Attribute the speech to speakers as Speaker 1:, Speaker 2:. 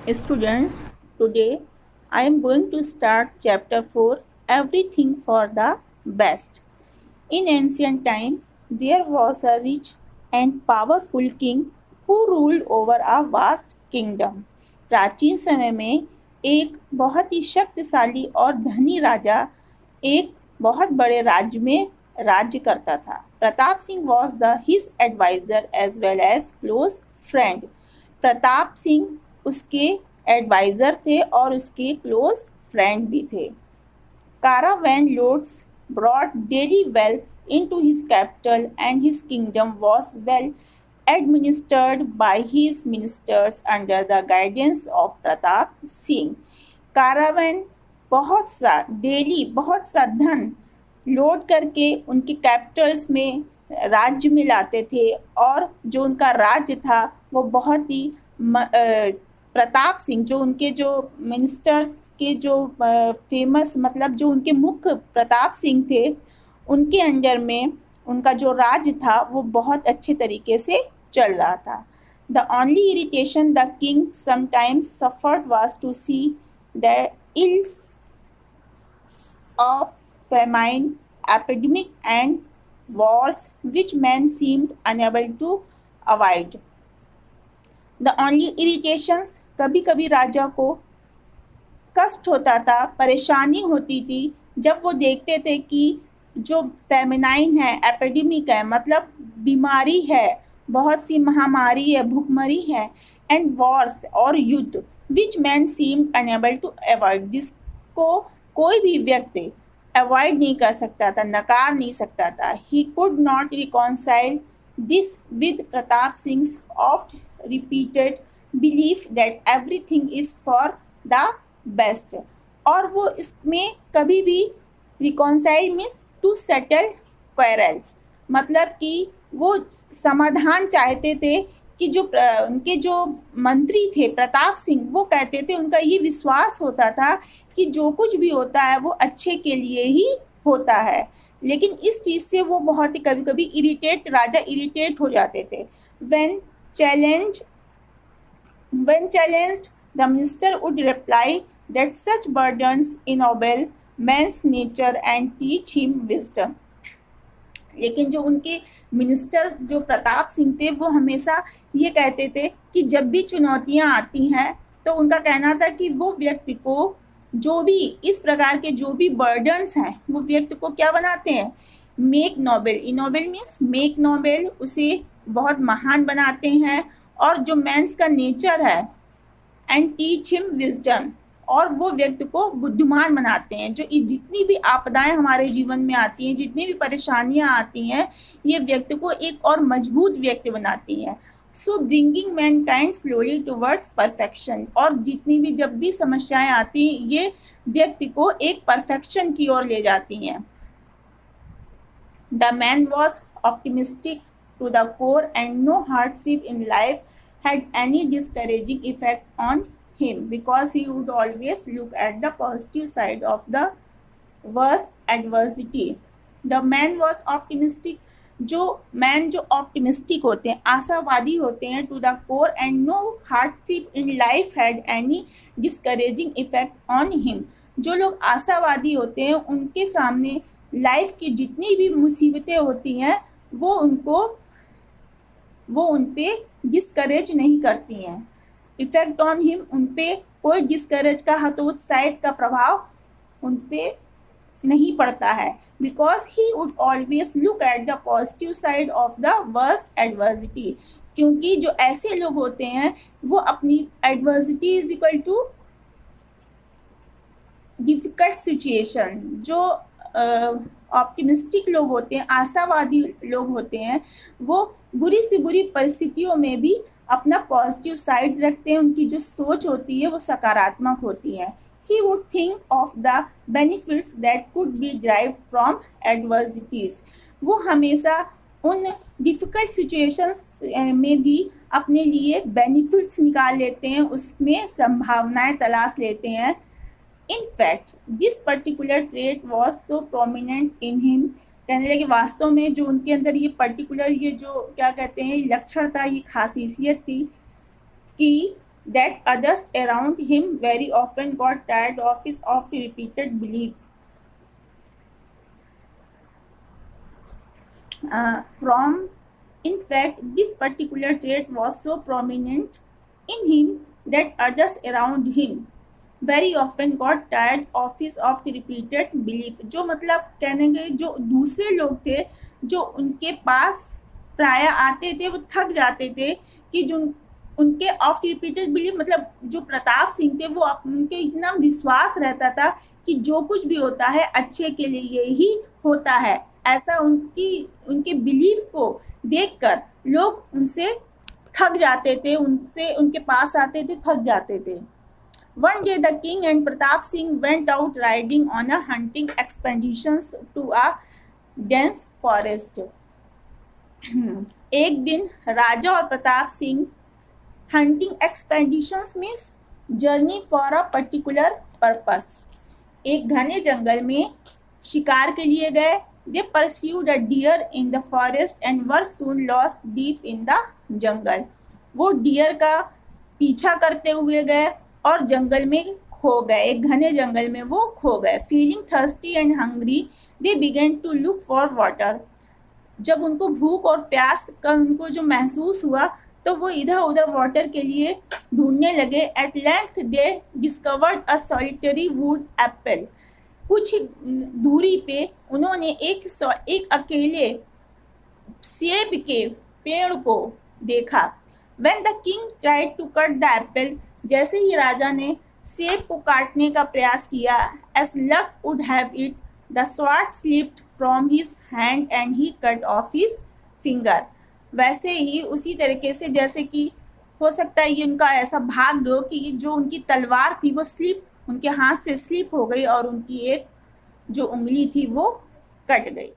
Speaker 1: Students, today I am going to start chapter 4 Everything for the Best. In ancient time, there was a rich and powerful king who ruled over a vast kingdom. प्राचीन समय में एक बहुत ही शक्तिशाली और धनी राजा एक बहुत बड़े राज्य में राज्य करता था. Pratap Singh was the his advisor as well as close friend. Pratap Singh उसके एडवाइज़र थे और उसके क्लोज फ्रेंड भी थे. Caravan lords brought daily wealth into his capital and his kingdom was well administered by his ministers under the guidance of Pratap Singh. Caravan बहुत सा धन load करके उनके कैपिटल्स में राज्य में लाते थे और जो उनका राज्य था वो बहुत ही प्रताप सिंह जो उनके जो मिनिस्टर्स के जो फेमस मतलब जो उनके मुख्य प्रताप सिंह थे उनके अंडर में उनका जो राज्य था वो बहुत अच्छे तरीके से चल रहा था. The only irritation the king sometimes suffered was to see the ills of famine, epidemic and wars which men seemed unable to avoid. The only irritations कभी कभी राजा को कष्ट होता था, परेशानी होती थी जब वो देखते थे कि जो फेमिनाइन है, एपिडेमिक है मतलब बीमारी है, बहुत सी महामारी है, भूखमरी है एंड वॉर्स और युद्ध which man seemed unable to avoid जिसको कोई भी व्यक्ति अवॉइड नहीं कर सकता था, नकार नहीं सकता था. He could not reconcile this with Pratap Singh oft repeated belief that everything is for the best. और वो इसमें कभी भी reconcile means to settle quarrel मतलब कि वो समाधान चाहते थे कि जो उनके जो मंत्री थे प्रताप सिंह वो कहते थे, उनका ये विश्वास होता था कि जो कुछ भी होता है वो अच्छे के लिए ही होता है. लेकिन इस चीज़ से वो बहुत ही कभी कभी राजा इरिटेट हो जाते थे. when challenged the minister would reply that such burdens ennoble man's nature and teach him wisdom. लेकिन जो उनके मिनिस्टर जो प्रताप सिंह थे वो हमेशा ये कहते थे कि जब भी चुनौतियां आती हैं तो उनका कहना था कि वो व्यक्ति को जो भी इस प्रकार के जो भी बर्डन्स हैं वो व्यक्ति को क्या बनाते हैं, make noble. Ennoble means make noble, उसे बहुत महान बनाते हैं और जो मैंस का नेचर है एंड टीच हिम विजडम और वो व्यक्ति को बुद्धिमान बनाते हैं. जो जितनी भी आपदाएं हमारे जीवन में आती हैं, जितनी भी परेशानियां आती हैं, ये व्यक्ति को एक और मजबूत व्यक्ति बनाती हैं. So bringing mankind slowly towards perfection. और जितनी भी जब भी समस्याएं आती हैं ये व्यक्ति को एक परफेक्शन की ओर ले जाती हैं. The man was optimistic to the core and no hardship in life had any discouraging effect on him because he would always look at the positive side of the worst adversity. The man was optimistic. जो man जो optimistic होते हैं, आशावादी होते हैं, to the core and no hardship in life had any discouraging effect on him. जो लोग आशावादी होते हैं उनके सामने लाइफ की जितनी भी मुसीबतें होती हैं वो उन पे डिस्करेज नहीं करती हैं. इफेक्ट ऑन हिम, उन पे कोई डिस्करेज का हतोत्साहित का प्रभाव उन पे नहीं पड़ता है. Because he would always look at the positive side of the worst adversity. क्योंकि जो ऐसे लोग होते हैं वो अपनी adversity is equal to difficult situation. जो ऑप्टिमिस्टिक लोग होते हैं, आशावादी लोग होते हैं, वो बुरी से बुरी परिस्थितियों में भी अपना पॉजिटिव साइड रखते हैं. उनकी जो सोच होती है वो सकारात्मक होती है. He would think of the benefits that could be derived from adversities. वो हमेशा उन डिफ़िकल्ट सिचुएशंस में भी अपने लिए बेनिफिट्स निकाल लेते हैं, उसमें संभावनाएं तलाश लेते हैं. In fact, this particular trait was so prominent in him. कहने लगे वास्तव में जो उनके अंदर ये पर्टिकुलर ये जो क्या कहते हैं लक्षण था, ये खासियत थी कि that others around him very often got tired of his oft repeated belief. From in fact, this particular trait was so prominent in him that others around him very often got tired of his oft repeated belief. जो मतलब कहने गए जो दूसरे लोग थे जो उनके पास प्राय आते थे वो थक जाते थे कि जो उनके ऑफ रिपीटेड बिलीफ मतलब जो प्रताप सिंह थे वो उनके इतना विश्वास रहता था कि जो कुछ भी होता है अच्छे के लिए ही होता है, ऐसा उनके बिलीफ को देखकर लोग उनसे थक जाते थे, उनसे उनके पास आते थे, थक जाते थे. One day the king and Pratap Singh went out riding on a hunting expeditions to a dense forest. एक दिन राजा और Pratap Singh hunting expeditions means journey for a particular purpose, एक घने जंगल में शिकार के लिए गए. They pursued a deer in the forest and were soon lost deep in the jungle. वो डियर का पीछा करते हुए गए और जंगल में खो गए, एक घने जंगल में वो खो गए. Feeling thirsty and hungry they began to look for water. जब उनको भूख और प्यास का उनको जो महसूस हुआ तो वो इधर उधर वाटर के लिए ढूंढने लगे. At length they discovered a solitary wood apple. कुछ दूरी पे उन्होंने एक अकेले सेब के पेड़ को देखा. When the king tried to cut the apple, जैसे ही राजा ने सेब को काटने का प्रयास किया, as luck would have it, the sword slipped from his hand and he cut off his finger. वैसे ही उसी तरीके से जैसे कि हो सकता है ये उनका ऐसा भाग्य हो कि जो उनकी तलवार थी वो उनके हाथ से स्लिप हो गई और उनकी एक जो उंगली थी वो कट गई.